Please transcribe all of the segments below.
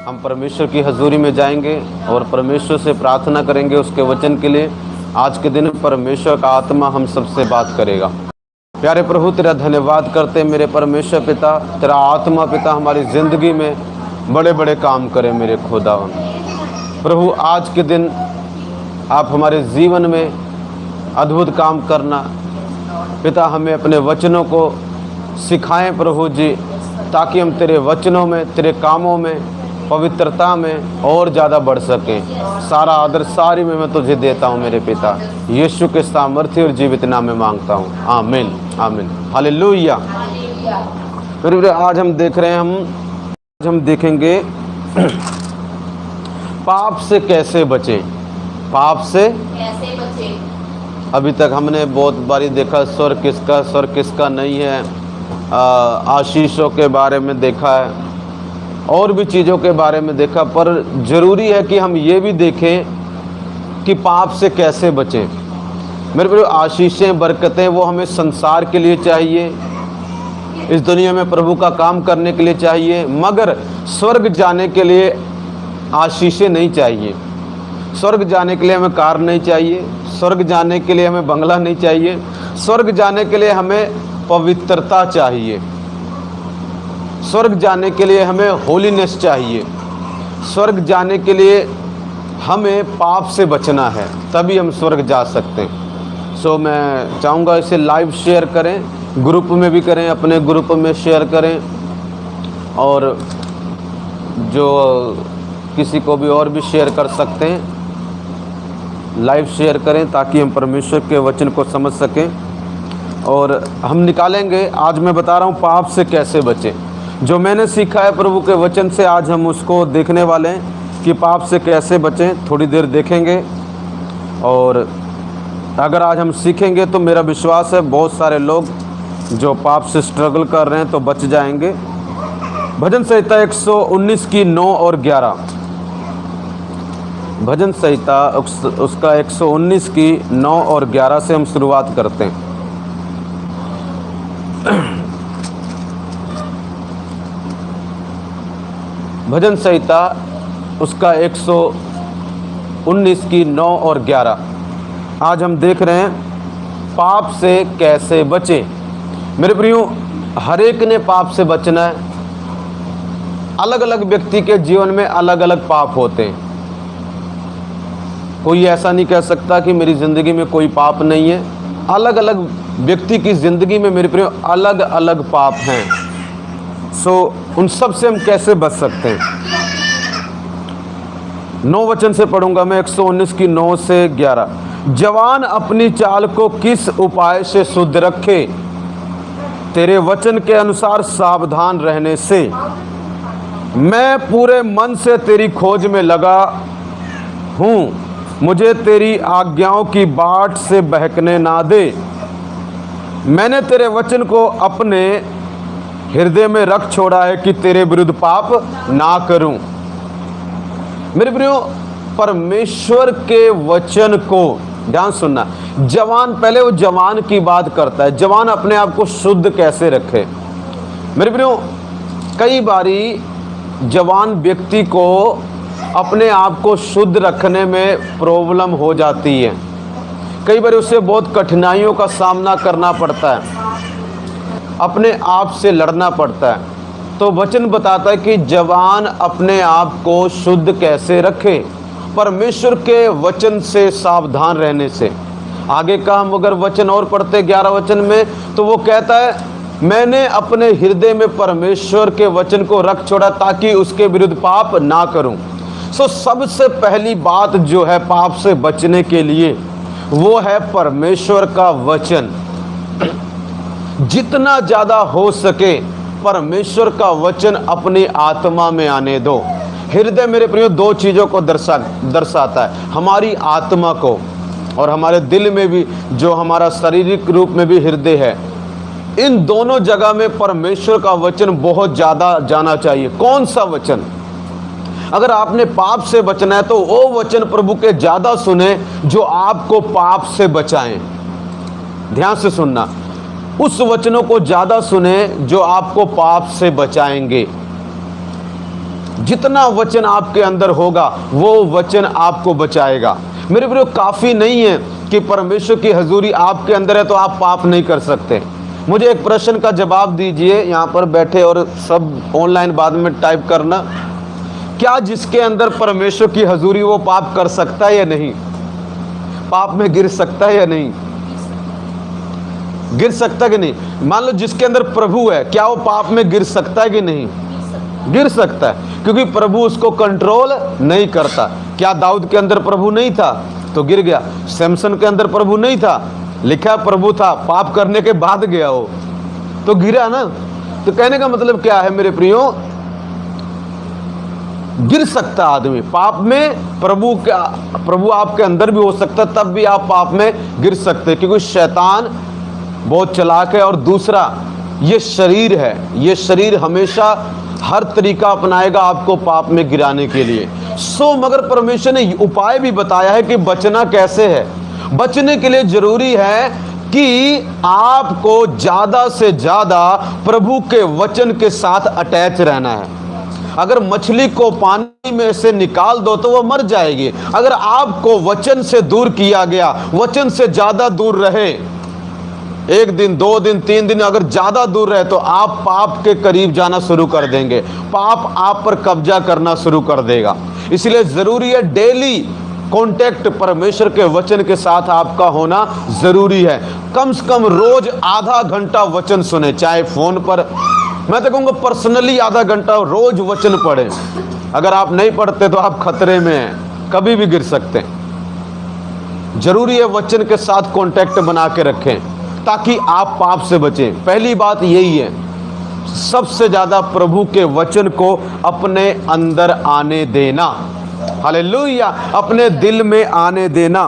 हम परमेश्वर की हजूरी में जाएंगे और परमेश्वर से प्रार्थना करेंगे उसके वचन के लिए। आज के दिन परमेश्वर का आत्मा हम सबसे बात करेगा। प्यारे प्रभु, तेरा धन्यवाद करते मेरे परमेश्वर पिता, तेरा आत्मा पिता हमारी ज़िंदगी में बड़े बड़े काम करे मेरे खुदावन। प्रभु, आज के दिन आप हमारे जीवन में अद्भुत काम करना पिता, हमें अपने वचनों को सिखाएं प्रभु जी, ताकि हम तेरे वचनों में, तेरे कामों में, पवित्रता में और ज़्यादा बढ़ सकें। सारा आदर सारी में मैं तुझे देता हूँ मेरे पिता, यीशु के सामर्थ्य और जीवित नाम में मांगता हूँ, आमीन आमीन हालेलुया। मेरे आज हम देख रहे हैं, आज हम देखेंगे पाप से कैसे बचें। पाप से कैसे बचें। अभी तक हमने बहुत बारी देखा स्वर्ग किसका नहीं है, आशीषों के बारे में देखा है और भी चीज़ों के बारे में देखा, पर ज़रूरी है कि हम ये भी देखें कि पाप से कैसे बचें। मेरे प्रिय, आशीषें, बरकतें वो हमें संसार के लिए चाहिए, इस दुनिया में प्रभु का काम करने के लिए चाहिए, मगर स्वर्ग जाने के लिए आशीषें नहीं चाहिए। स्वर्ग जाने के लिए हमें कार नहीं चाहिए, स्वर्ग जाने के लिए हमें बंगला नहीं चाहिए, स्वर्ग जाने के लिए हमें पवित्रता चाहिए, स्वर्ग जाने के लिए हमें होलीनेस चाहिए, स्वर्ग जाने के लिए हमें पाप से बचना है, तभी हम स्वर्ग जा सकते हैं। सो मैं चाहूँगा इसे लाइव शेयर करें, ग्रुप में भी करें, अपने ग्रुप में शेयर करें, और जो किसी को भी और भी शेयर कर सकते हैं, लाइव शेयर करें ताकि हम परमेश्वर के वचन को समझ सकें और हम निकालेंगे। आज मैं बता रहा हूँ पाप से कैसे बचें। जो मैंने सीखा है प्रभु के वचन से, आज हम उसको देखने वाले हैं कि पाप से कैसे बचें। थोड़ी देर देखेंगे और अगर आज हम सीखेंगे तो मेरा विश्वास है बहुत सारे लोग जो पाप से स्ट्रगल कर रहे हैं तो बच जाएंगे। भजन संहिता 119 की 9 और 11, भजन संहिता उसका 119 की 9 और 11 से हम शुरुआत करते हैं। भजन संहिता उसका 119 की 9 और 11 आज हम देख रहे हैं पाप से कैसे बचें। मेरे प्रियो, हर एक ने पाप से बचना है। अलग अलग व्यक्ति के जीवन में अलग अलग पाप होते हैं। कोई ऐसा नहीं कह सकता कि मेरी ज़िंदगी में कोई पाप नहीं है। अलग अलग व्यक्ति की ज़िंदगी में मेरे प्रियो अलग अलग पाप हैं। उन सब से हम कैसे बच सकते हैं। 9 वचन से पढ़ूंगा मैं, 119 की 9 से 11। जवान अपनी चाल को किस उपाय से शुद्ध रखे, तेरे वचन के अनुसार सावधान रहने से। मैं पूरे मन से तेरी खोज में लगा हूँ, मुझे तेरी आज्ञाओं की बाट से बहकने ना दे। मैंने तेरे वचन को अपने हृदय में रख छोड़ा है कि तेरे विरुद्ध पाप ना करूं। मेरे प्रियो, परमेश्वर के वचन को ध्यान सुनना। जवान, पहले वो जवान की बात करता है, जवान अपने आप को शुद्ध कैसे रखे। मेरे प्रियो, कई बारी जवान व्यक्ति को अपने आप को शुद्ध रखने में प्रॉब्लम हो जाती है। कई बार उसे बहुत कठिनाइयों का सामना करना पड़ता है, अपने आप से लड़ना पड़ता है। तो वचन बताता है कि जवान अपने आप को शुद्ध कैसे रखे, परमेश्वर के वचन से सावधान रहने से। आगे का हम अगर वचन और पढ़ते 11 वचन में, तो वो कहता है मैंने अपने हृदय में परमेश्वर के वचन को रख छोड़ा ताकि उसके विरुद्ध पाप ना करूं। सबसे पहली बात जो है पाप से बचने के लिए, वो है परमेश्वर का वचन। जितना ज़्यादा हो सके परमेश्वर का वचन अपनी आत्मा में आने दो। हृदय मेरे प्रियो 2 चीज़ों को दर्शाता है, हमारी आत्मा को और हमारे दिल में भी, जो हमारा शारीरिक रूप में भी हृदय है। इन दोनों जगह में परमेश्वर का वचन बहुत ज़्यादा जाना चाहिए। कौन सा वचन? अगर आपने पाप से बचना है तो वो वचन प्रभु के ज़्यादा सुने जो आपको पाप से बचाएं। ध्यान से सुनना, उस वचनों को ज़्यादा सुने जो आपको पाप से बचाएंगे। जितना वचन आपके अंदर होगा वो वचन आपको बचाएगा। मेरे प्रियो, काफ़ी नहीं है कि परमेश्वर की हजूरी आपके अंदर है तो आप पाप नहीं कर सकते। मुझे एक प्रश्न का जवाब दीजिए, यहाँ पर बैठे और सब ऑनलाइन बाद में टाइप करना, क्या जिसके अंदर परमेश्वर की हजूरी वो पाप कर सकता है या नहीं? पाप में गिर सकता है या नहीं? गिर सकता है कि नहीं? मान लो जिसके अंदर प्रभु है, क्या वो पाप में गिर सकता है कि नहीं? गिर सकता है, क्योंकि प्रभु उसको कंट्रोल नहीं करता। क्या दाऊद के अंदर प्रभु नहीं था तो गिर गया? सैमसन के अंदर प्रभु नहीं था, लिखा प्रभु था, पाप करने के बाद गया हो तो गिरा ना। तो कहने का मतलब क्या है मेरे प्रियो, गिर सकता आदमी पाप में। प्रभु आपके अंदर भी हो सकता, तब भी आप पाप में गिर सकते, क्योंकि शैतान बहुत चालाक है। और दूसरा, ये शरीर है, ये शरीर हमेशा हर तरीका अपनाएगा आपको पाप में गिराने के लिए। मगर परमेश्वर ने उपाय भी बताया है कि बचना कैसे है। बचने के लिए जरूरी है कि आपको ज्यादा से ज्यादा प्रभु के वचन के साथ अटैच रहना है। अगर मछली को पानी में से निकाल दो तो वह मर जाएगी। अगर आपको वचन से दूर किया गया, वचन से ज्यादा दूर रहे, 1 दिन 2 दिन 3 दिन अगर ज्यादा दूर रहे तो आप पाप के करीब जाना शुरू कर देंगे, पाप आप पर कब्जा करना शुरू कर देगा। इसलिए जरूरी है डेली कांटेक्ट परमेश्वर के वचन के साथ आपका होना जरूरी है। कम से कम रोज आधा घंटा वचन सुने, चाहे फोन पर, मैं तो कहूँगा पर्सनली आधा घंटा रोज वचन पढ़ें। अगर आप नहीं पढ़ते तो आप खतरे में हैं, कभी भी गिर सकते हैं। जरूरी है वचन के साथ कांटेक्ट बना के रखें ताकि आप पाप से बचें। पहली बात यही है, सबसे ज्यादा प्रभु के वचन को अपने अंदर आने देना। हालेलुया, अपने दिल में आने देना।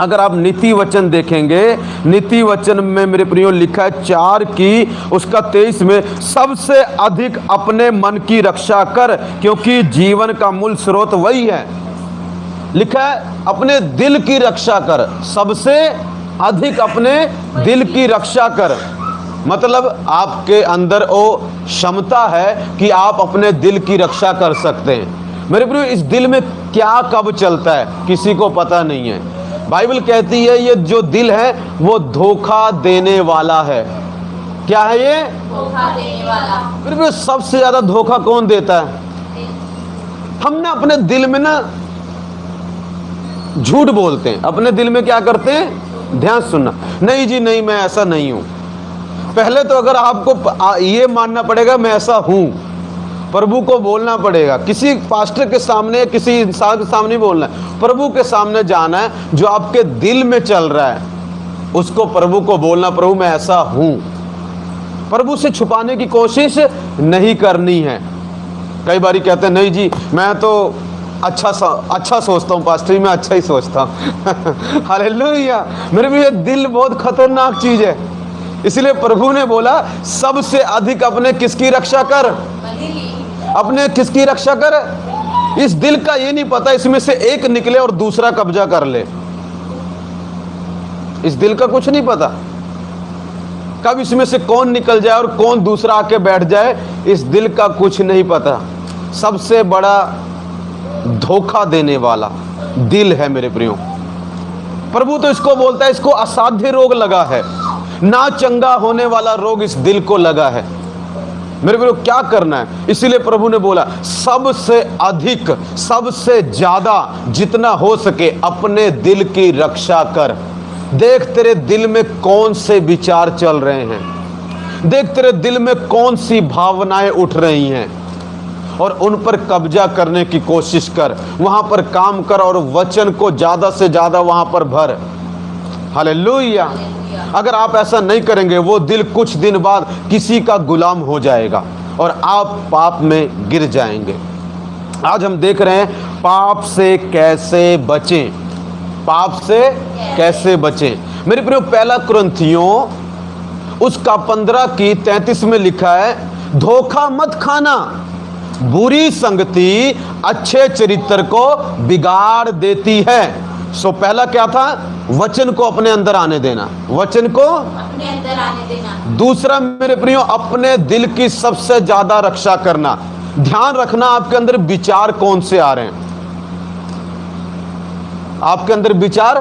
अगर आप नीति वचन देखेंगे, नीति वचन में मेरे प्रियो लिखा है 4 की उसका 23 में, सबसे अधिक अपने मन की रक्षा कर, क्योंकि जीवन का मूल स्रोत वही है। लिखा है अपने दिल की रक्षा कर, सबसे अधिक अपने दिल की रक्षा कर। मतलब आपके अंदर वो क्षमता है कि आप अपने दिल की रक्षा कर सकते हैं। मेरे प्रियो, इस दिल में क्या कब चलता है किसी को पता नहीं है। बाइबल कहती है ये जो दिल है वो धोखा देने वाला है। क्या है ये? धोखा देने वाला। मेरे प्रियो, सबसे ज्यादा धोखा कौन देता है? हम ना अपने दिल में ना झूठ बोलते हैं। अपने दिल में क्या करते हैं? ध्यान सुनना, नहीं जी नहीं, मैं ऐसा नहीं हूं। पहले तो अगर आपको ये मानना पड़ेगा मैं ऐसा हूं, प्रभु को बोलना पड़ेगा। किसी पास्टर के सामने, किसी इंसान के सामने बोलना है, प्रभु के सामने जाना है। जो आपके दिल में चल रहा है उसको प्रभु को बोलना, प्रभु मैं ऐसा हूं। प्रभु से छुपाने की कोशिश नहीं करनी है। कई बारी कहते हैं नहीं जी मैं तो अच्छा सोचता हूँ पास्टर, मैं अच्छा ही सोचता हूँ। हालेलुया। मेरे भी ये दिल बहुत खतरनाक चीज है। इसलिए प्रभु ने बोला सबसे अधिक अपने किसकी रक्षा कर? अपने किसकी रक्षा कर? इस दिल का ये नहीं पता इसमें से एक निकले और दूसरा कब्जा कर ले। इस दिल का कुछ नहीं पता कब इसमें से कौन निकल जाए और कौन दूसरा आके बैठ जाए, इस दिल का कुछ नहीं पता। सबसे बड़ा धोखा देने वाला दिल है मेरे प्रियो। प्रभु तो इसको बोलता है इसको असाध्य रोग लगा है, ना चंगा होने वाला रोग इस दिल को लगा है। मेरे प्रियो, क्या करना है? इसीलिए प्रभु ने बोला सबसे अधिक, सबसे ज्यादा जितना हो सके अपने दिल की रक्षा कर। देख तेरे दिल में कौन से विचार चल रहे हैं, देख तेरे दिल में कौन सी भावनाएं उठ रही हैं और उन पर कब्जा करने की कोशिश कर। वहां पर काम कर और वचन को ज्यादा से ज्यादा वहां पर भर। हालेलुया। अगर आप ऐसा नहीं करेंगे वो दिल कुछ दिन बाद किसी का गुलाम हो जाएगा और आप पाप में गिर जाएंगे। आज हम देख रहे हैं पाप से कैसे बचें, पाप से कैसे बचें। मेरे प्रियो, पहला कुरिन्थियों उसका 15 की 33 में लिखा है धोखा मत खाना, बुरी संगति अच्छे चरित्र को बिगाड़ देती है। सो पहला क्या था? वचन को अपने अंदर आने देना, वचन को अपने अंदर आने देना। दूसरा मेरे प्रियो, अपने दिल की सबसे ज्यादा रक्षा करना। ध्यान रखना आपके अंदर विचार कौन से आ रहे हैं, आपके अंदर विचार,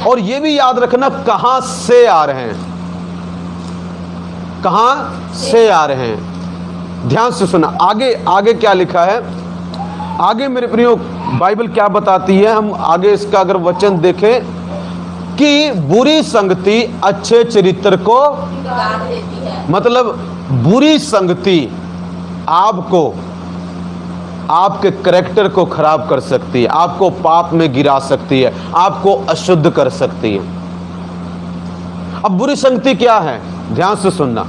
और ये भी याद रखना कहां से आ रहे हैं, कहां से आ रहे हैं। ध्यान से सुना, आगे आगे क्या लिखा है, आगे मेरे प्रियो बाइबल क्या बताती है, हम आगे इसका अगर वचन देखें कि बुरी संगति अच्छे चरित्र को बिगाड़ देती है। मतलब बुरी संगति आपको, आपके कैरेक्टर को खराब कर सकती है, आपको पाप में गिरा सकती है, आपको अशुद्ध कर सकती है। अब बुरी संगति क्या है, ध्यान से सुनना।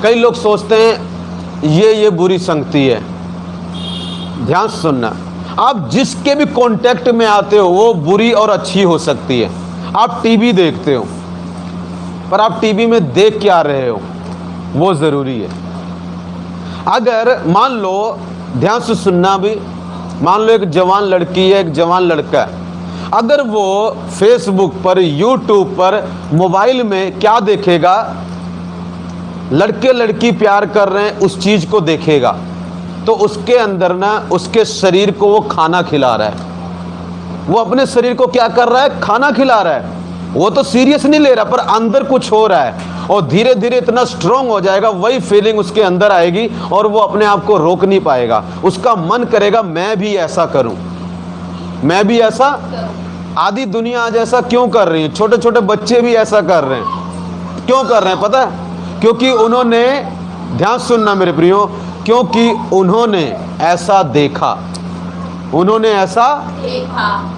कई लोग सोचते हैं ये बुरी संगति है। ध्यान से सुनना, आप जिसके भी कांटेक्ट में आते हो वो बुरी और अच्छी हो सकती है। आप टीवी देखते हो, पर आप टीवी में देख क्या रहे हो वो जरूरी है। अगर मान लो, ध्यान से सुनना भी, मान लो एक जवान लड़की है, एक जवान लड़का है, अगर वो फेसबुक पर, यूट्यूब पर, मोबाइल में क्या देखेगा, लड़के लड़की प्यार कर रहे हैं उस चीज को देखेगा, तो उसके अंदर ना, उसके शरीर को वो खाना खिला रहा है। वो अपने शरीर को क्या कर रहा है, खाना खिला रहा है। वो तो सीरियस नहीं ले रहा, पर अंदर कुछ हो रहा है, और धीरे धीरे इतना स्ट्रांग हो जाएगा, वही फीलिंग उसके अंदर आएगी और वो अपने आप को रोक नहीं पाएगा। उसका मन करेगा मैं भी ऐसा करूं, मैं भी ऐसा। आधी दुनिया आज ऐसा क्यों कर रही है, छोटे छोटे बच्चे भी ऐसा कर रहे हैं। क्यों कर रहे हैं पता है? क्योंकि उन्होंने, ध्यान सुनना मेरे प्रियो, क्योंकि उन्होंने ऐसा देखा, उन्होंने ऐसा देखा।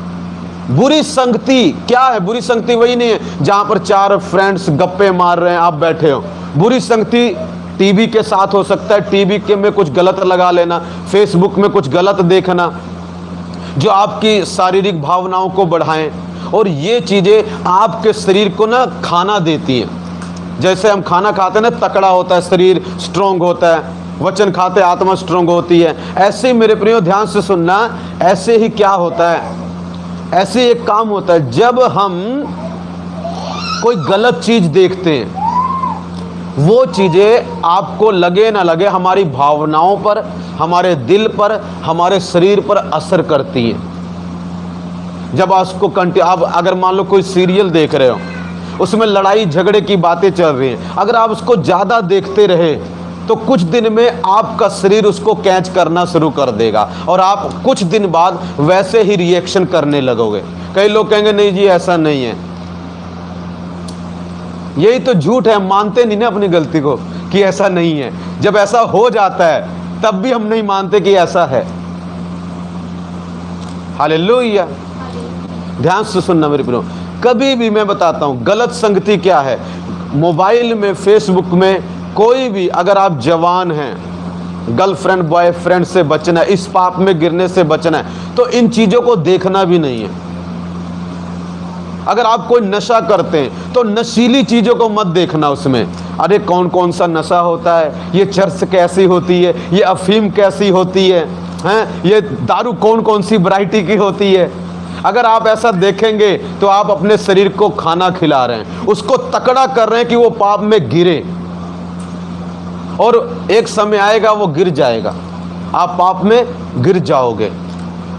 बुरी संगति क्या है? बुरी संगति वही नहीं है जहां पर चार फ्रेंड्स गप्पे मार रहे हैं, आप बैठे हो। बुरी संगति टीवी के साथ हो सकता है, टीवी के में कुछ गलत लगा लेना, फेसबुक में कुछ गलत देखना जो आपकी शारीरिक भावनाओं को बढ़ाएं, और ये चीजें आपके शरीर को ना खाना देती हैं। जैसे हम खाना खाते हैं ना, तकड़ा होता है शरीर, स्ट्रांग होता है, वचन खाते आत्मा स्ट्रांग होती है। ऐसे ही मेरे प्रियो ध्यान से सुनना, ऐसे ही क्या होता है, ऐसे एक काम होता है, जब हम कोई गलत चीज देखते हैं, वो चीजें आपको लगे ना लगे हमारी भावनाओं पर, हमारे दिल पर, हमारे शरीर पर असर करती है। जब आपको आप अगर मान लो कोई सीरियल देख रहे हो, उसमें लड़ाई झगड़े की बातें चल रही हैं, अगर आप उसको ज्यादा देखते रहे तो कुछ दिन में आपका शरीर उसको कैच करना शुरू कर देगा, और आप कुछ दिन बाद वैसे ही रिएक्शन करने लगोगे। कई लोग कहेंगे नहीं जी ऐसा नहीं है, यही तो झूठ है, मानते नहीं ना अपनी गलती को कि ऐसा नहीं है। जब ऐसा हो जाता है तब भी हम नहीं मानते कि ऐसा है। हालेलुया। ध्यान से सुनना मेरे प्रियो, कभी भी मैं बताता हूं गलत संगति क्या है। मोबाइल में, फेसबुक में, कोई भी, अगर आप जवान हैं, गर्लफ्रेंड बॉयफ्रेंड से बचना है, इस पाप में गिरने से बचना है, तो इन चीजों को देखना भी नहीं है। अगर आप कोई नशा करते हैं तो नशीली चीजों को मत देखना उसमें। अरे कौन कौन सा नशा होता है, ये चर्च कैसी होती है, ये अफीम कैसी होती है, हैं, ये दारू कौन कौन सी वैरायटी की होती है। अगर आप ऐसा देखेंगे तो आप अपने शरीर को खाना खिला रहे हैं, उसको तकड़ा कर रहे हैं कि वो पाप में गिरे, और एक समय आएगा वो गिर जाएगा, आप पाप में गिर जाओगे।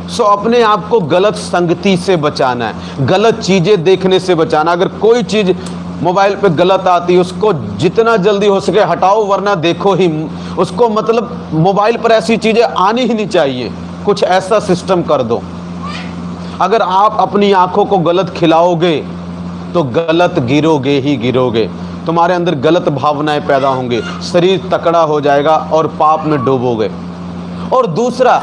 सो अपने आप को गलत संगति से बचाना है, गलत चीजें देखने से बचाना। अगर कोई चीज मोबाइल पे गलत आती है उसको जितना जल्दी हो सके हटाओ, वरना देखो ही उसको। मतलब मोबाइल पर ऐसी चीजें आनी ही नहीं चाहिए, कुछ ऐसा सिस्टम कर दो। अगर आप अपनी आंखों को गलत खिलाओगे तो गलत गिरोगे ही गिरोगे, तुम्हारे अंदर गलत भावनाएं पैदा होंगी, शरीर तकड़ा हो जाएगा और पाप में डूबोगे। और दूसरा,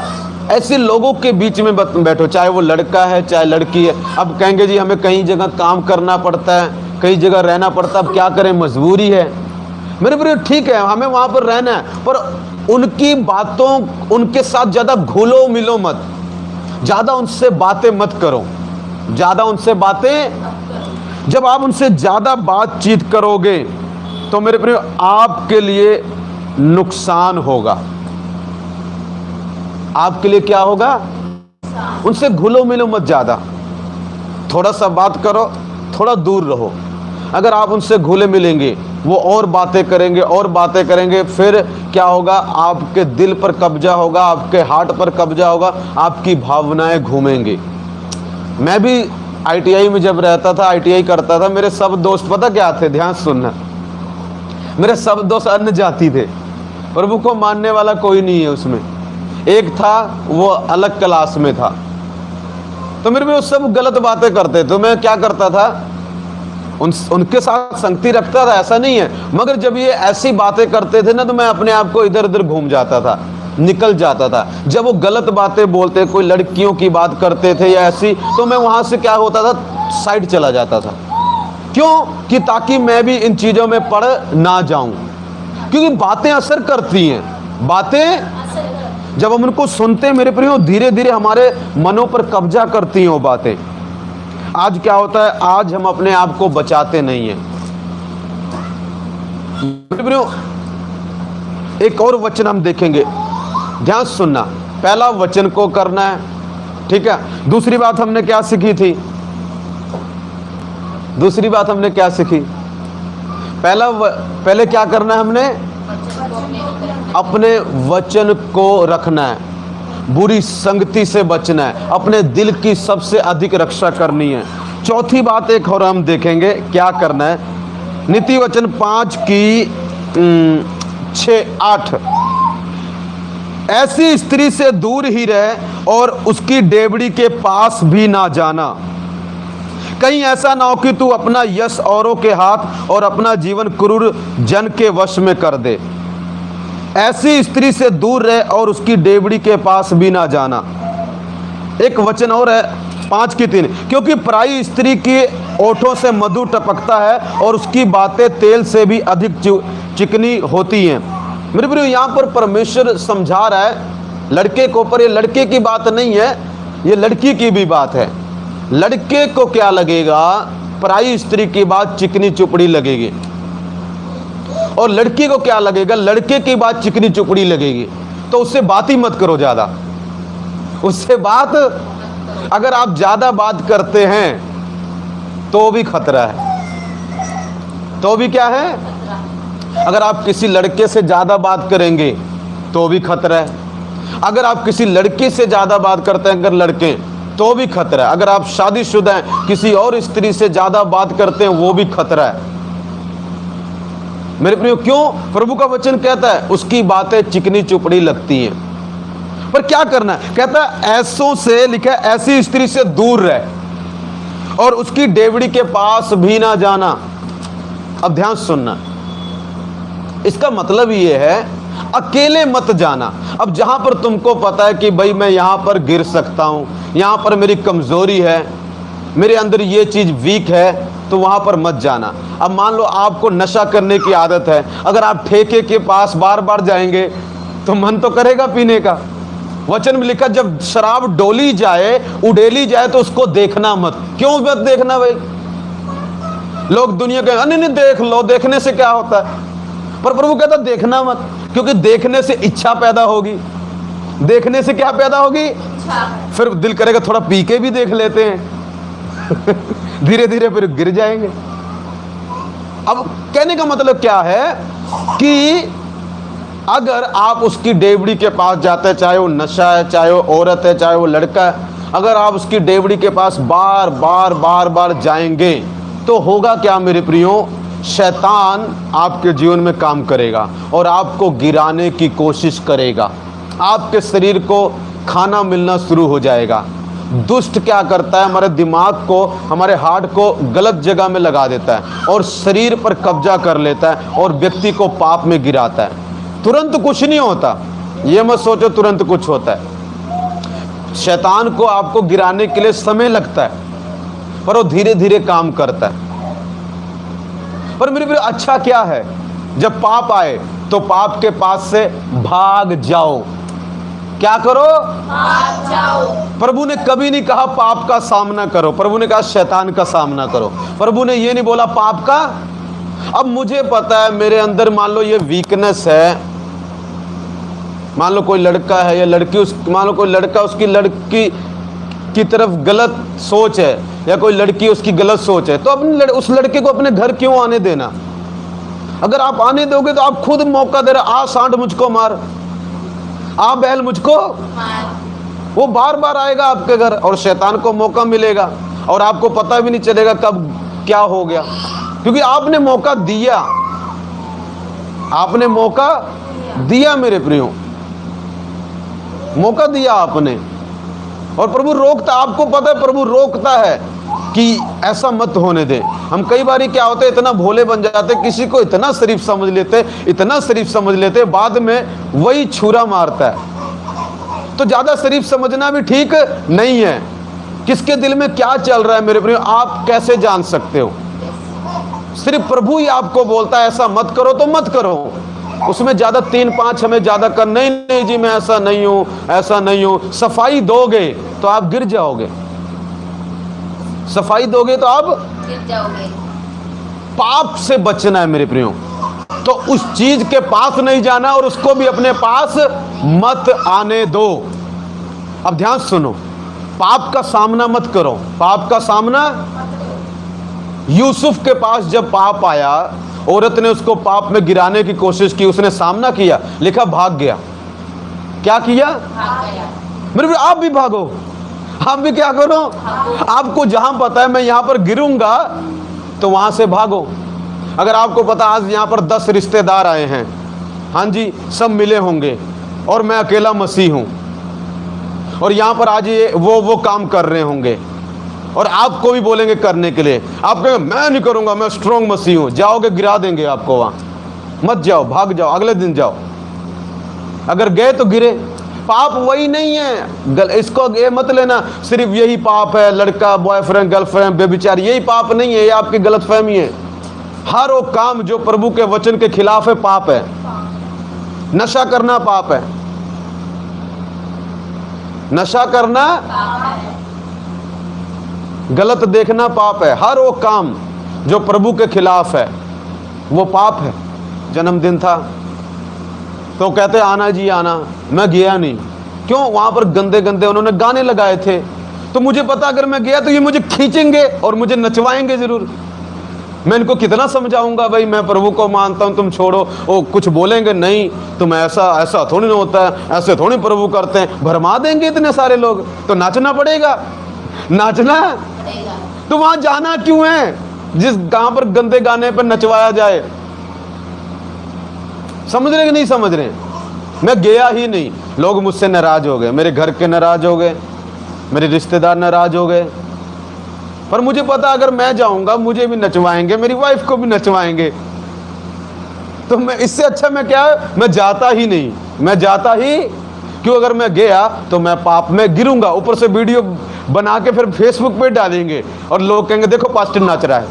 ऐसे लोगों के बीच में बैठो, चाहे वो लड़का है चाहे लड़की है। अब कहेंगे जी हमें कई जगह काम करना पड़ता है, कई जगह रहना पड़ता है, अब क्या करें, मजबूरी है। मेरे प्रिय ठीक है, हमें वहां पर रहना है, पर उनकी बातों, उनके साथ ज्यादा घुलो मिलो मत, ज्यादा उनसे बातें मत करो, ज्यादा उनसे बातें। जब आप उनसे ज्यादा बातचीत करोगे तो मेरे प्रिय आपके लिए नुकसान होगा। आपके लिए क्या होगा? उनसे घुलो मिलो मत ज्यादा, थोड़ा सा बात करो, थोड़ा दूर रहो। अगर आप उनसे घुले मिलेंगे वो और बातें करेंगे और बातें करेंगे, फिर क्या होगा, आपके दिल पर कब्जा होगा, आपके हार्ट पर कब्जा होगा, आपकी भावनाएं घूमेंगी। मैं भी ITI में जब रहता था, ITI करता था, मेरे सब दोस्त पता क्या थे, ध्यान सुनना, मेरे सब दोस्त अन्य जाति थे, प्रभु को मानने वाला कोई नहीं है उसमें। एक था वो अलग क्लास में था, तो मेरे में वो सब गलत बातें करते, तो मैं क्या करता था, उनके साथ संगति रखता था, ऐसा नहीं है, मगर जब ये ऐसी बातें करते थे ना, तो मैं अपने आप को इधर उधर घूम जाता था, निकल जाता था। जब वो गलत बातें बोलते, कोई लड़कियों की बात करते थे या ऐसी, तो मैं वहां से क्या होता था, साइड चला जाता था। क्यों? कि ताकि मैं भी इन चीजों में पड़ ना जाऊं, क्योंकि बातें असर करती हैं। बातें जब हम उनको सुनते हैं मेरे प्रियो, धीरे धीरे हमारे मनों पर कब्जा करती हैं वो बातें। आज क्या होता है, आज हम अपने आप को बचाते नहीं हैं मेरे प्रियो। एक और वचन हम देखेंगे, ध्यान सुनना, पहला वचन को करना है, ठीक है। दूसरी बात हमने क्या सीखी थी, दूसरी बात हमने क्या सीखी, पहले क्या करना है, हमने अपने वचन को रखना है, बुरी संगति से बचना है, अपने दिल की सबसे अधिक रक्षा करनी है। चौथी बात एक और हम देखेंगे क्या करना है, नीति वचन 5 की 6-8, ऐसी स्त्री से दूर ही रहे और उसकी डेवड़ी के पास भी ना जाना, कहीं ऐसा ना हो कि तू अपना यश औरों के हाथ और अपना जीवन क्रूर जन के वश में कर दे। ऐसी स्त्री से दूर रहे और उसकी डेवड़ी के पास भी ना जाना। एक वचन और है 5 की 3, क्योंकि पराई स्त्री के ओठों से मधु टपकता है और उसकी बातें तेल से भी अधिक चिकनी होती हैं। मेरे प्रियो, यहाँ पर परमेश्वर समझा रहा है लड़के को, पर ये लड़के की बात नहीं है, ये लड़की की भी बात है। लड़के को क्या लगेगा, पराई स्त्री की बात चिकनी चुपड़ी लगेगी, और लड़की को क्या लगेगा, लड़के की बात चिकनी चुपड़ी लगेगी। तो उससे बात ही मत करो ज्यादा, उससे बात, अगर आप ज्यादा बात करते हैं तो भी खतरा है, तो भी क्या है, अगर आप किसी लड़के से ज्यादा बात करेंगे तो भी खतरा है, अगर आप किसी लड़के से ज्यादा बात करते हैं अगर लड़के, तो भी खतरा है, अगर आप शादीशुदा हैं किसी और स्त्री से ज्यादा बात करते हैं वो भी खतरा है मेरे प्रियो। क्यों? प्रभु का वचन कहता है उसकी बातें चिकनी चुपड़ी लगती हैं। पर क्या करना है, कहता है ऐसों से, लिखा है ऐसी स्त्री से दूर रहे और उसकी डेवड़ी के पास भी ना जाना। अब ध्यान सुनना, इसका मतलब ये है अकेले मत जाना। अब जहां पर तुमको पता है कि भाई मैं यहां पर गिर सकता हूं, यहां पर मेरी कमजोरी है, मेरे अंदर ये चीज वीक है, तो वहां पर मत जाना। अब मान लो आपको नशा करने की आदत है, अगर आप ठेके के पास बार बार जाएंगे तो मन तो करेगा पीने का। वचन में लिखा जब शराब डोली जाए, उड़ेली जाए, तो उसको देखना मत। क्यों मत देखना भाई? लोग दुनिया के नहीं देख लो, देखने से क्या होता है, पर प्रभु कहता देखना मत, क्योंकि देखने से इच्छा पैदा होगी। देखने से क्या पैदा होगी? फिर दिल करेगा थोड़ा पी के भी देख लेते हैं धीरे धीरे फिर गिर जाएंगे। अब कहने का मतलब क्या है कि अगर आप उसकी डेवड़ी के पास जाते हैं, चाहे वो नशा है, चाहे वो औरत है, चाहे वो लड़का है, अगर आप उसकी डेवड़ी के पास बार बार जाएंगे तो होगा क्या मेरे प्रियो? शैतान आपके जीवन में काम करेगा और आपको गिराने की कोशिश करेगा। आपके शरीर को खाना मिलना शुरू हो जाएगा। दुष्ट क्या करता है, हमारे दिमाग को, हमारे हार्ट को गलत जगह में लगा देता है और शरीर पर कब्जा कर लेता है और व्यक्ति को पाप में गिराता है। तुरंत कुछ नहीं होता, ये मत सोचो तुरंत कुछ होता है। शैतान को आपको गिराने के लिए समय लगता है, पर वो धीरे धीरे काम करता है। पर मेरे अच्छा क्या है, जब पाप आए तो पाप के पास से भाग जाओ। क्या करो? भाग जाओ। प्रभु ने कभी नहीं कहा पाप का सामना करो, प्रभु ने कहा शैतान का सामना करो। प्रभु ने ये नहीं बोला पाप का। अब मुझे पता है मेरे अंदर मान लो ये वीकनेस है, मान लो कोई लड़का है या लड़की, मान लो कोई लड़का, उसकी लड़की की तरफ गलत सोच है, या कोई लड़की उसकी गलत सोच है, तो अपने उस लड़के को अपने घर क्यों आने देना? अगर आप आने दोगे तो आप खुद मौका दे रहे, आ सांड मुझको मार, आ बैल मुझको मार। वो बार बार आएगा आपके घर और शैतान को मौका मिलेगा और आपको पता भी नहीं चलेगा कब क्या हो गया, क्योंकि आपने मौका दिया, आपने मौका दिया मेरे प्रियो, मौका दिया आपने। और प्रभु रोकता, आपको पता है प्रभु रोकता है कि ऐसा मत होने दे। हम कई बार क्या होते हैं, इतना भोले बन जाते, किसी को इतना शरीफ समझ लेते, इतना शरीफ समझ लेते, बाद में वही छुरा मारता है। तो ज्यादा शरीफ समझना भी ठीक नहीं है। किसके दिल में क्या चल रहा है मेरे प्रियो, आप कैसे जान सकते हो? सिर्फ प्रभु ही आपको बोलता है ऐसा मत करो तो मत करो। उसमें ज्यादा 3-5 हमें ज्यादा कर, नहीं नहीं जी मैं ऐसा नहीं हूं, ऐसा नहीं हूं। सफाई दोगे तो आप गिर जाओगे, सफाई दोगे तो आप गिर जाओगे। पाप से बचना है मेरे प्रियो, तो उस चीज के पास नहीं जाना और उसको भी अपने पास मत आने दो। अब ध्यान सुनो, पाप का सामना मत करो, पाप का सामना। यूसुफ के पास जब पाप आया, औरत ने उसको पाप में गिराने की कोशिश की, उसने सामना किया, लिखा भाग गया। क्या किया? भाग गया। मेरे आप भी भागो, आप भी क्या करो, आपको जहां पता है मैं यहां पर गिरूंगा तो वहां से भागो। अगर आपको पता आज यहां पर 10 रिश्तेदार आए हैं, हाँ जी सब मिले होंगे और मैं अकेला मसीह हूं, और यहां पर आज ये वो काम कर रहे होंगे और आपको भी बोलेंगे करने के लिए, आप कहेंगे मैं नहीं करूंगा, मैं स्ट्रॉन्ग मसीह हूं, जाओगे गिरा देंगे आपको वहां। मत जाओ, भाग जाओ, अगले दिन जाओ। अगर गए तो गिरे। पाप वही नहीं है, इसको ये मत लेना सिर्फ यही पाप है, लड़का बॉयफ्रेंड गर्लफ्रेंड बेविचार, यही पाप नहीं है, ये आपकी गलतफहमी है। हर वो काम जो प्रभु के वचन के खिलाफ है पाप है। नशा करना पाप है, नशा करना, गलत देखना पाप है। हर वो काम जो प्रभु के खिलाफ है वो पाप है। जन्मदिन था तो कहते आना जी आना, मैं गया नहीं। क्यों? वहां पर गंदे गंदे उन्होंने गाने लगाए थे, तो मुझे पता अगर मैं गया तो ये मुझे खींचेंगे और मुझे नचवाएंगे जरूर। मैं इनको कितना समझाऊंगा, भाई मैं प्रभु को मानता हूं, तुम छोड़ो। वो कुछ बोलेंगे नहीं, तुम ऐसा थोड़ी ना होता है, ऐसे थोड़ी प्रभु करते हैं। भरमा देंगे इतने सारे लोग, तो नाचना पड़ेगा, नाचना। तो वहां जाना क्यों है जिस गांव पर गंदे गाने पर नचवाया जाए? समझ रहे कि नहीं समझ रहे? मैं गया ही नहीं, लोग मुझसे नाराज हो गए, मेरे घर के नाराज हो गए, मेरे रिश्तेदार नाराज हो गए। पर मुझे पता अगर मैं जाऊंगा मुझे भी नचवाएंगे, मेरी वाइफ को भी नचवाएंगे। तो मैं इससे अच्छा मैं क्या, मैं जाता ही नहीं, मैं जाता ही क्यों? अगर मैं गया तो मैं पाप में गिरूंगा, ऊपर से वीडियो बना के फिर फेसबुक पे डालेंगे और लोग कहेंगे देखो पास्टर नाच रहा है।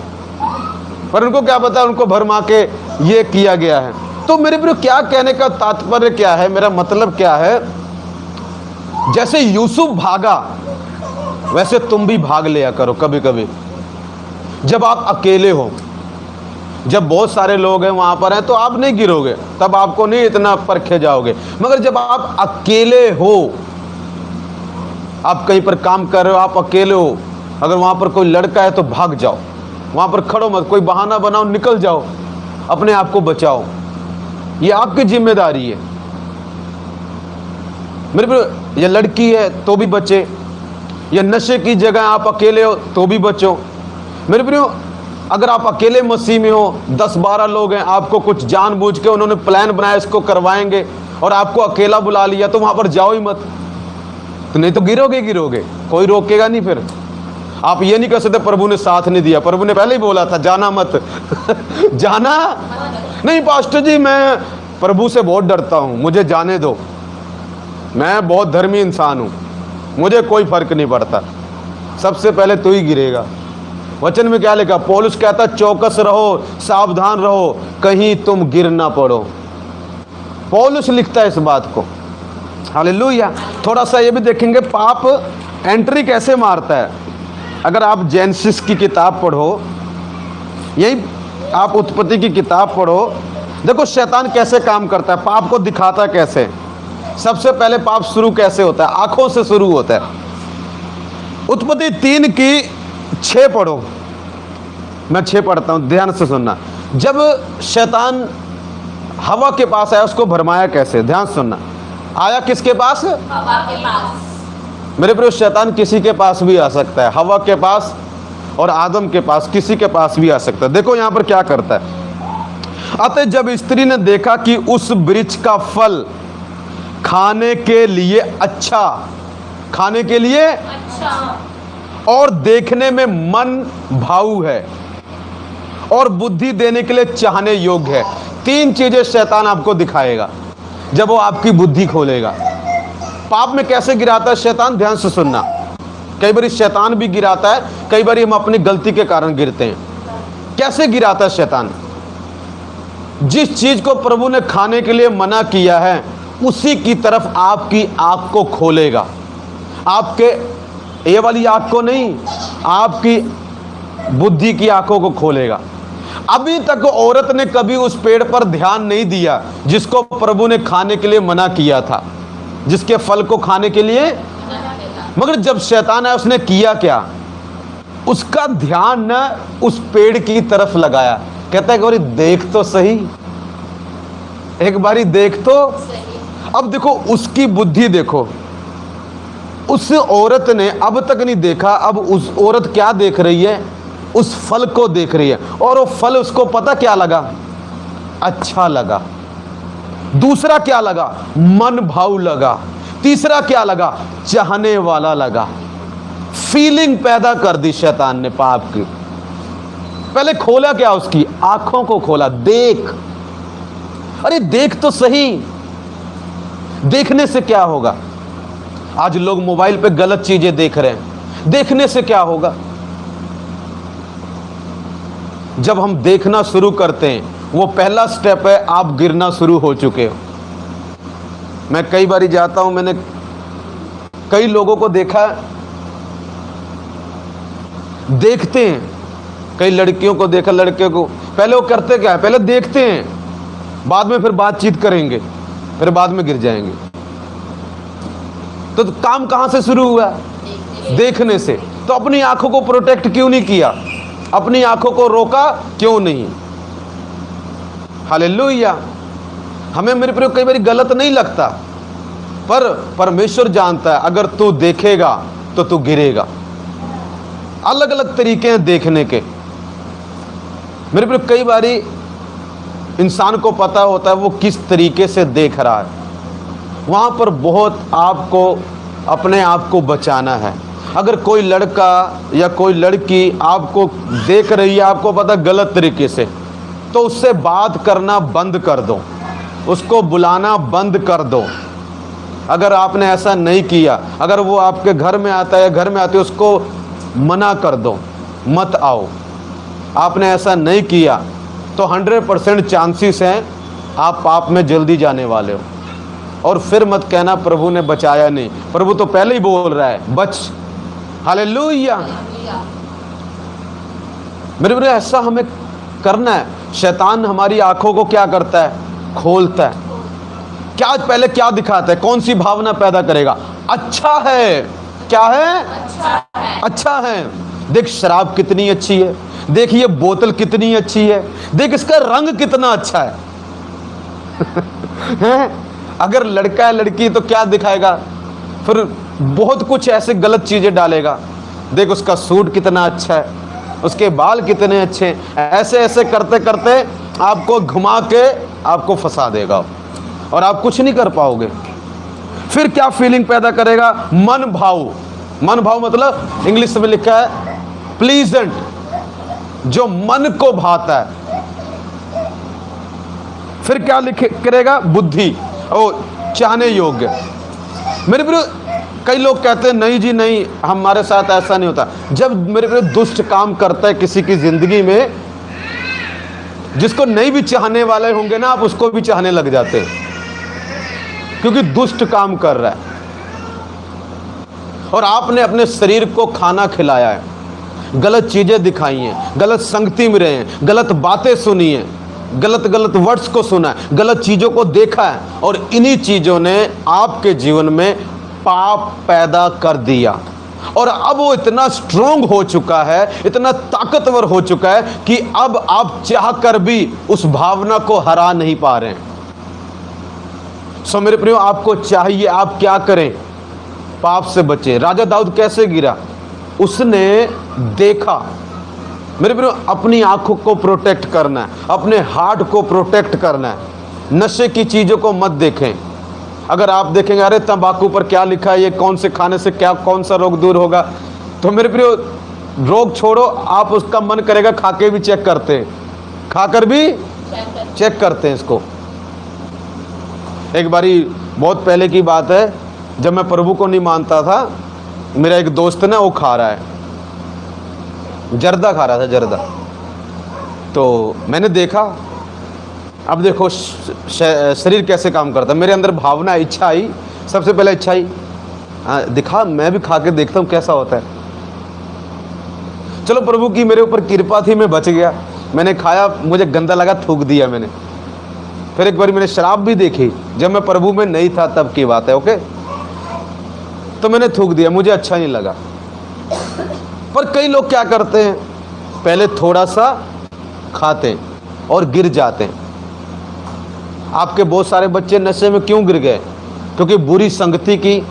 पर उनको क्या पता, उनको भरमा के ये किया गया है। तो मेरे प्रिय क्या कहने का तात्पर्य क्या है, मेरा मतलब क्या है? जैसे यूसुफ भागा वैसे तुम भी भाग लिया करो कभी कभी। जब आप अकेले हो, जब बहुत सारे लोग हैं वहां पर हैं तो आप नहीं गिरोगे, तब आपको नहीं इतना परखे जाओगे। मगर जब आप अकेले हो, आप कहीं पर काम कर रहे हो, आप अकेले हो, अगर वहां पर कोई लड़का है तो भाग जाओ, वहां पर खड़ो मत, कोई बहाना बनाओ, निकल जाओ, अपने आप को बचाओ। ये आपकी जिम्मेदारी है मेरे प्रिय। ये लड़की है तो भी बचे, ये नशे की जगह आप अकेले हो तो भी बचो मेरे प्रियो। अगर आप अकेले मसीह में हो, 10-12 लोग हैं, आपको कुछ जानबूझ के उन्होंने प्लान बनाया इसको करवाएंगे और आपको अकेला बुला लिया, तो वहां पर जाओ ही मत, तो नहीं तो गिरोगे, कोई रोकेगा नहीं। फिर आप ये नहीं कह सकते प्रभु ने साथ नहीं दिया, प्रभु ने पहले ही बोला था जाना मत जाना नहीं। पास्टर जी मैं प्रभु से बहुत डरता हूं, मुझे जाने दो, मैं बहुत धर्मी इंसान हूं, मुझे कोई फर्क नहीं पड़ता। सबसे पहले तू ही गिरेगा। वचन में क्या लिखा? पौलुस कहता चौकस रहो, सावधान रहो, कहीं तुम गिर ना पड़ो। पौलुस लिखता है इस बात को। हालेलुया। थोड़ा सा ये भी देखेंगे पाप एंट्री कैसे मारता है। अगर आप जेनेसिस की किताब पढ़ो, यही आप उत्पत्ति की किताब पढ़ो, देखो शैतान कैसे काम करता है, पाप को दिखाता कैसे। सबसे पहले पाप शुरू कैसे होता है? आंखों से शुरू होता है। उत्पत्ति 3 की 6 पढ़ो, मैं 6 पढ़ता हूं, ध्यान से सुनना। जब शैतान हवा के पास आया, उसको भरमाया कैसे? ध्यान सुनना, आया किसके पास? हवा के पास। मेरे प्रिय, शैतान किसी के पास भी आ सकता है, हवा के पास और आदम के पास, किसी के पास भी आ सकता है। देखो यहां पर क्या करता है। अतः जब स्त्री ने देखा कि उस वृक्ष का फल खाने के लिए अच्छा, खाने के लिए अच्छा और देखने में मन भाऊ है और बुद्धि देने के लिए चाहने योग्य है, 3 चीजें शैतान आपको दिखाएगा जब वो आपकी बुद्धि खोलेगा। पाप में कैसे गिराता है शैतान? ध्यान से सुनना। कई बार शैतान भी गिराता है, कई बार हम अपनी गलती के कारण गिरते हैं। कैसे गिराता है शैतान? जिस चीज को प्रभु ने खाने के लिए मना किया है, उसी की तरफ आपकी आंख को खोलेगा। आपके ये वाली आंख को नहीं, आपकी बुद्धि की आंखों को खोलेगा। अभी तक औरत ने कभी उस पेड़ पर ध्यान नहीं दिया जिसको प्रभु ने खाने के लिए मना किया था, जिसके फल को खाने के लिए। मगर जब शैतान आया, उसने किया क्या? उसका ध्यान न उस पेड़ की तरफ लगाया। कहता है एक बारी देख तो सही, एक बारी देख तो। अब देखो उसकी बुद्धि देखो, उस औरत ने अब तक नहीं देखा, अब उस औरत क्या देख रही है? उस फल को देख रही है, और वो फल उसको पता क्या लगा? अच्छा लगा। दूसरा क्या लगा? मन भाव लगा। तीसरा क्या लगा? चाहने वाला लगा। फीलिंग पैदा कर दी शैतान ने पाप की। पहले खोला क्या? उसकी आंखों को खोला। देख, अरे देख तो सही। देखने से क्या होगा? आज लोग मोबाइल पे गलत चीजें देख रहे हैं, देखने से क्या होगा? जब हम देखना शुरू करते हैं, वो पहला स्टेप है, आप गिरना शुरू हो चुके हो। मैं कई बारी जाता हूं, मैंने कई लोगों को देखा, देखते हैं, कई लड़कियों को देखा, लड़के को, पहले वो करते क्या है? पहले देखते हैं, बाद में फिर बातचीत करेंगे, फिर बाद में गिर जाएंगे। तो काम कहां से शुरू हुआ? देखने से। तो अपनी आंखों को प्रोटेक्ट क्यों नहीं किया? अपनी आंखों को रोका क्यों नहीं? हालेलुया। हमें मेरे प्रिय कई बार गलत नहीं लगता, पर परमेश्वर जानता है अगर तू देखेगा तो तू गिरेगा। अलग अलग तरीके हैं देखने के। मेरे प्रिय कई बारी इंसान को पता होता है वो किस तरीके से देख रहा है, वहां पर बहुत आपको अपने आप को बचाना है। अगर कोई लड़का या कोई लड़की आपको देख रही है, आपको पता गलत तरीके से, तो उससे बात करना बंद कर दो, उसको बुलाना बंद कर दो। अगर आपने ऐसा नहीं किया, अगर वो आपके घर में आता है या घर में आती है, उसको मना कर दो, मत आओ। आपने ऐसा नहीं किया तो 100% चांसेस हैं आप पाप में जल्दी जाने वाले हो। और फिर मत कहना प्रभु ने बचाया नहीं, प्रभु तो पहले ही बोल रहा है बच। हालेलुया। मेरे प्रिय ऐसा हमें करना है। शैतान हमारी आंखों को क्या करता है? खोलता है। क्या पहले क्या दिखाता है? कौन सी भावना पैदा करेगा? अच्छा है। क्या है? अच्छा है। देख शराब कितनी अच्छी है, देख ये बोतल कितनी अच्छी है, देख इसका रंग कितना अच्छा है। हैं? अगर लड़का है लड़की तो क्या दिखाएगा? फिर बहुत कुछ ऐसे गलत चीजें डालेगा। देख उसका सूट कितना अच्छा है, उसके बाल कितने अच्छे हैं। ऐसे ऐसे करते करते आपको घुमा के आपको फंसा देगा और आप कुछ नहीं कर पाओगे। फिर क्या फीलिंग पैदा करेगा? मन भाव। मन भाव मतलब इंग्लिश में लिखा है प्लीजेंट, जो मन को भाता है। फिर क्या लिखे करेगा? बुद्धि, ओ चाहने योग्य। मेरे प्रिय कई लोग कहते हैं नहीं जी नहीं, हमारे साथ ऐसा नहीं होता। जब मेरे प्रिय दुष्ट काम करता है किसी की जिंदगी में, जिसको नहीं भी चाहने वाले होंगे ना, आप उसको भी चाहने लग जाते हैं, क्योंकि दुष्ट काम कर रहा है। और आपने अपने शरीर को खाना खिलाया है, गलत चीजें दिखाई हैं, गलत संगति में रहे हैं, गलत बातें सुनी हैं, गलत गलत वर्ड्स को सुना है, गलत चीजों को देखा है, और इन्हीं चीजों ने आपके जीवन में पाप पैदा कर दिया। और अब वो इतना स्ट्रोंग हो चुका है, इतना ताकतवर हो चुका है कि अब आप चाह कर भी उस भावना को हरा नहीं पा रहे हैं। सो मेरे प्रियो, आपको चाहिए आप क्या करें? पाप से बचे। राजा दाऊद कैसे गिरा? उसने देखा। मेरे प्रियो, अपनी आंखों को प्रोटेक्ट करना है, अपने हार्ट को प्रोटेक्ट करना है। नशे की चीजों को मत देखें। अगर आप देखेंगे अरे तंबाकू पर क्या लिखा है, ये कौन से खाने से क्या कौन सा रोग दूर होगा, तो मेरे प्रियो रोग छोड़ो, आप उसका मन करेगा खा के भी चेक करते हैं, खाकर भी चेक करते हैं इसको। एक बारी बहुत पहले की बात है, जब मैं प्रभु को नहीं मानता था, मेरा एक दोस्त ना वो खा रहा है, जर्दा खा रहा था, जर्दा। तो मैंने देखा, अब देखो शरीर कैसे काम करता है। मेरे अंदर भावना, इच्छा आई, सबसे पहले इच्छा आई, दिखा मैं भी खा के देखता हूँ कैसा होता है। चलो प्रभु की मेरे ऊपर कृपा थी, मैं बच गया। मैंने खाया, मुझे गंदा लगा, थूक दिया मैंने। फिर एक बार मैंने शराब भी देखी, जब मैं प्रभु में नहीं था तब की बात है, ओके। तो मैंने थूक दिया, मुझे अच्छा नहीं लगा। पर कई लोग क्या करते हैं, पहले थोड़ा सा खाते हैं और गिर जाते हैं। आपके बहुत सारे बच्चे नशे में क्यों गिर गए? क्योंकि बुरी संगति की।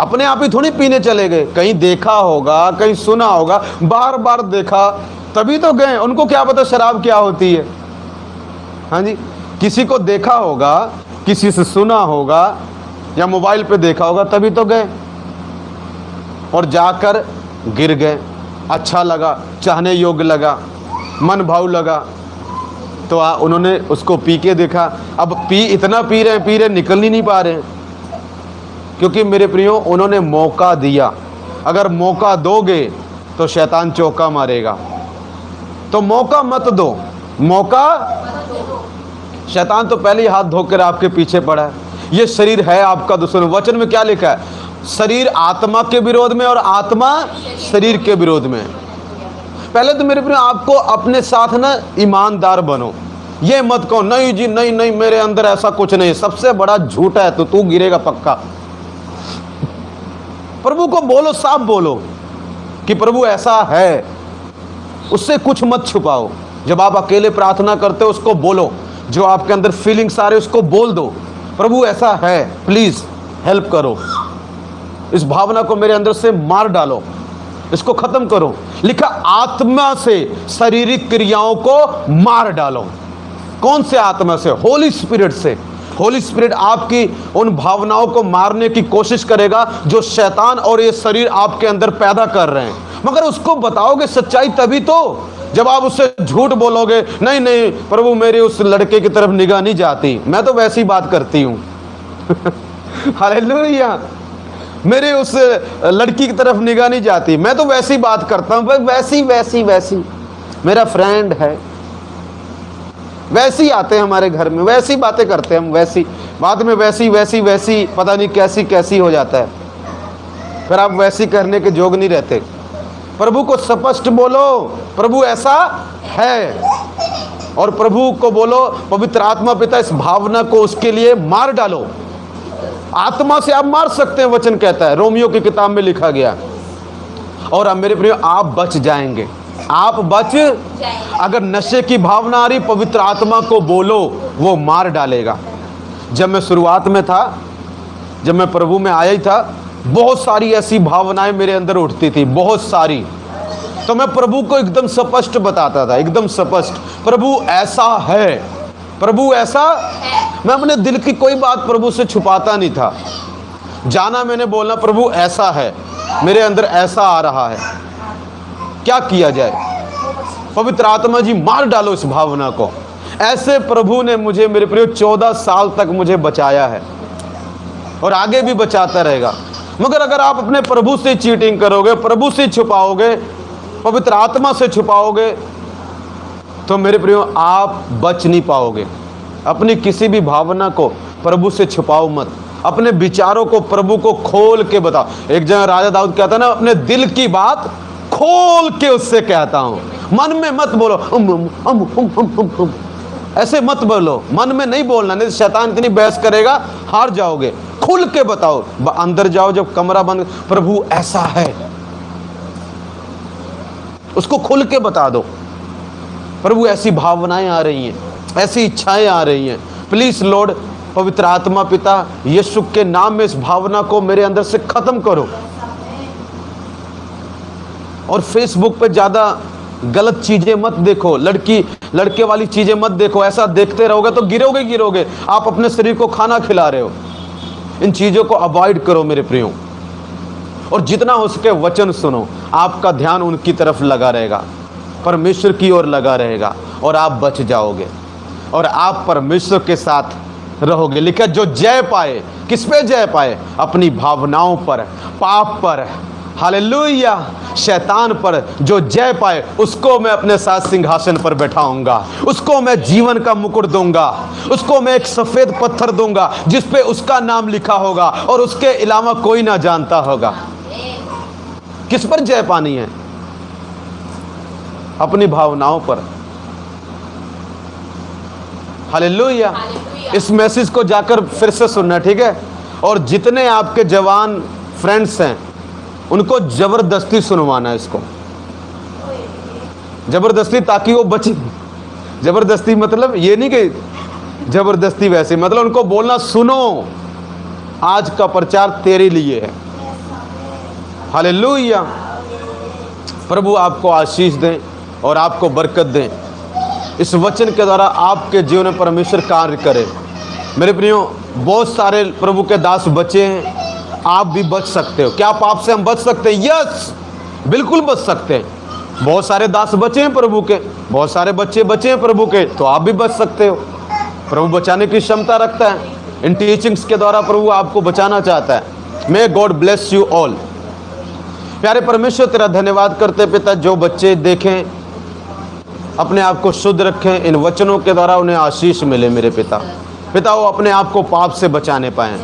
अपने आप ही थोड़ी पीने चले गए, कहीं देखा होगा, कहीं सुना होगा, बार बार देखा तभी तो गए। उनको क्या पता शराब क्या होती है? हाँ जी, किसी को देखा होगा, किसी से सुना होगा या मोबाइल पे देखा होगा, तभी तो गए और जाकर गिर गए। अच्छा लगा, चाहने योग्य लगा, मन भाव लगा, तो उन्होंने उसको पी के देखा। अब इतना पी रहे निकल ही नहीं पा रहे हैं, क्योंकि मेरे प्रियो उन्होंने मौका दिया। अगर मौका दोगे तो शैतान चौका मारेगा, तो मौका मत दो। मौका, शैतान तो पहले ही हाथ धोकर आपके पीछे पड़ा है। ये शरीर है आपका दुश्मन। वचन में क्या लिखा है? शरीर आत्मा के विरोध में और आत्मा शरीर के विरोध में। पहले तो मेरे प्रिय आपको अपने साथ ना ईमानदार बनो। ये मत कहो नहीं जी, नहीं नहीं, मेरे अंदर ऐसा कुछ नहीं। सबसे बड़ा झूठ है, तो तू गिरेगा पक्का। प्रभु को बोलो, साफ बोलो कि प्रभु ऐसा है। उससे कुछ मत छुपाओ। जब आप अकेले प्रार्थना करते हो, उसको बोलो। जो आपके अंदर फीलिंग्स आ रहे उसको बोल दो, प्रभु ऐसा है, प्लीज हेल्प करो। इस भावना को मेरे अंदर से मार डालो, इसको खत्म करो। लिखा आत्मा से शारीरिक क्रियाओं को मार डालो। कौन से आत्मा से? होली स्पिरिट से। होली स्पिरिट आपकी उन भावनाओं को मारने की कोशिश करेगा जो शैतान और ये शरीर आपके अंदर पैदा कर रहे हैं। मगर उसको बताओगे सच्चाई तभी तो, जब आप उससे झूठ बोलोगे, नहीं नहीं प्रभु मेरे उस लड़के की तरफ निगाह नहीं जाती, मैं तो वैसी बात करती हूँ। हालेलुया। मेरे उस लड़की की तरफ निगाह नहीं जाती, मैं तो वैसी बात करता हूँ, वैसी वैसी वैसी मेरा फ्रेंड है, वैसी आते हैं हमारे घर में, वैसी बातें करते हैं हम, वैसी बाद में वैसी वैसी वैसी पता नहीं कैसी कैसी हो जाता है। फिर आप वैसी करने के जोग नहीं रहते। प्रभु को स्पष्ट बोलो, प्रभु ऐसा है। और प्रभु को बोलो, पवित्र आत्मा पिता इस भावना को उसके लिए मार डालो। आत्मा से आप मार सकते हैं, वचन कहता है, रोमियो की किताब में लिखा गया। और अब मेरे प्रिय आप बच जाएंगे, आप बच। अगर नशे की भावना आ रही, पवित्र आत्मा को बोलो, वो मार डालेगा। जब मैं शुरुआत में था, जब मैं प्रभु में आया ही था, बहुत सारी ऐसी भावनाएं मेरे अंदर उठती थी, बहुत सारी। तो मैं प्रभु को एकदम स्पष्ट बताता था, एकदम स्पष्ट, प्रभु ऐसा है, प्रभु ऐसा। मैं अपने दिल की कोई बात प्रभु से छुपाता नहीं था। जाना मैंने बोलना, प्रभु ऐसा है, मेरे अंदर ऐसा आ रहा है, क्या किया जाए? पवित्र आत्मा जी मार डालो इस भावना को। ऐसे प्रभु ने मुझे, मेरे प्रिय, 14 साल तक मुझे बचाया है और आगे भी बचाता रहेगा। मगर अगर आप अपने प्रभु से चीटिंग करोगे, प्रभु से छुपाओगे, पवित्र आत्मा से छुपाओगे, तो मेरे प्रियो आप बच नहीं पाओगे। अपनी किसी भी भावना को प्रभु से छुपाओ मत। अपने विचारों को प्रभु को खोल के बताओ। एक जगह राजा दाऊद कहता ना, अपने दिल की बात खोल के उससे कहता हूं। मन में मत बोलो ऐसे मत बोलो, मन में नहीं बोलना, नहीं शैतान इतनी बहस करेगा, हार जाओगे। खुल के बताओ। अंदर जाओ, जब कमरा बंद, प्रभु ऐसा है, उसको खुल के बता दो। प्रभु ऐसी भावनाएं आ रही हैं, ऐसी इच्छाएं आ रही हैं, प्लीज लॉर्ड, पवित्र आत्मा पिता यीशु के नाम में इस भावना को मेरे अंदर से खत्म करो। और फेसबुक पे ज्यादा गलत चीजें मत देखो, लड़के वाली चीजें मत देखो। ऐसा देखते रहोगे तो गिरोगे। आप अपने शरीर को खाना खिला रहे हो। इन चीजों को अवॉइड करो मेरे प्रियो, और जितना हो सके वचन सुनो। आपका ध्यान उनकी तरफ लगा रहेगा, परमेश्वर की ओर लगा रहेगा, और आप बच जाओगे और आप परमेश्वर के साथ रहोगे। लिखा, जो जय पाए, किस पे जय पाए? अपनी भावनाओं पर, पाप पर, हालेलुया, शैतान पर जो जय पाए, उसको मैं अपने साथ सिंहासन पर बैठाऊंगा, उसको मैं जीवन का मुकुट दूंगा, उसको मैं एक सफेद पत्थर दूंगा जिस पे उसका नाम लिखा होगा और उसके अलावा कोई ना जानता होगा। किस पर जय पानी है? अपनी भावनाओं पर। हालेलुया। इस मैसेज को जाकर फिर से सुनना, ठीक है? और जितने आपके जवान फ्रेंड्स हैं उनको जबरदस्ती सुनवाना है इसको, जबरदस्ती, ताकि वो बचे। जबरदस्ती मतलब ये नहीं कि जबरदस्ती वैसे, मतलब उनको बोलना, सुनो आज का प्रचार तेरे लिए है। हालेलुया। प्रभु आपको आशीष दें और आपको बरकत दें। इस वचन के द्वारा आपके जीवन में परमेश्वर कार्य करे। मेरे प्रियो, बहुत सारे प्रभु के दास बचे हैं, आप भी बच सकते हो। क्या पाप से हम बच सकते हैं? यस, बिल्कुल बच सकते हैं। बहुत सारे दास बचे हैं प्रभु के, बहुत सारे बच्चे बचे हैं प्रभु के, तो आप भी बच सकते हो। प्रभु बचाने की क्षमता रखता है। इन टीचिंग्स के द्वारा प्रभु आपको बचाना चाहता है। May God bless you all. प्यारे परमेश्वर, तेरा धन्यवाद करते पिता, जो बच्चे देखें अपने आप को शुद्ध रखें, इन वचनों के द्वारा उन्हें आशीष मिले मेरे पिता। वो अपने आप को पाप से बचाने पाएँ।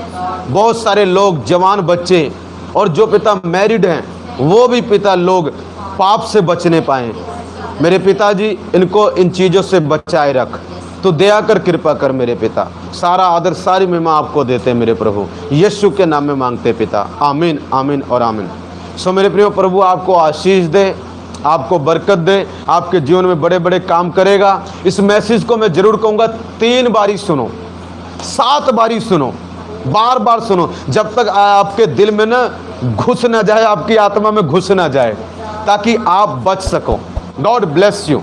बहुत सारे लोग, जवान बच्चे और जो पिता मैरिड हैं, वो भी पिता लोग पाप से बचने पाएँ। मेरे पिताजी, इनको इन चीज़ों से बचाए रख। तो दया कर, कृपा कर मेरे पिता। सारा आदर, सारी महिमा आपको देते मेरे प्रभु, यीशु के नाम में मांगते पिता। आमीन, आमीन और आमीन। सो मेरे प्रियो, प्रभु आपको आशीष दे, आपको बरकत दे, आपके जीवन में बड़े बड़े काम करेगा। इस मैसेज को मैं जरूर कहूँगा 3 बारी सुनो, 7 बारी सुनो, बार बार सुनो, जब तक आपके दिल में ना घुस ना जाए, आपकी आत्मा में घुस ना जाए, ताकि आप बच सको। God bless you.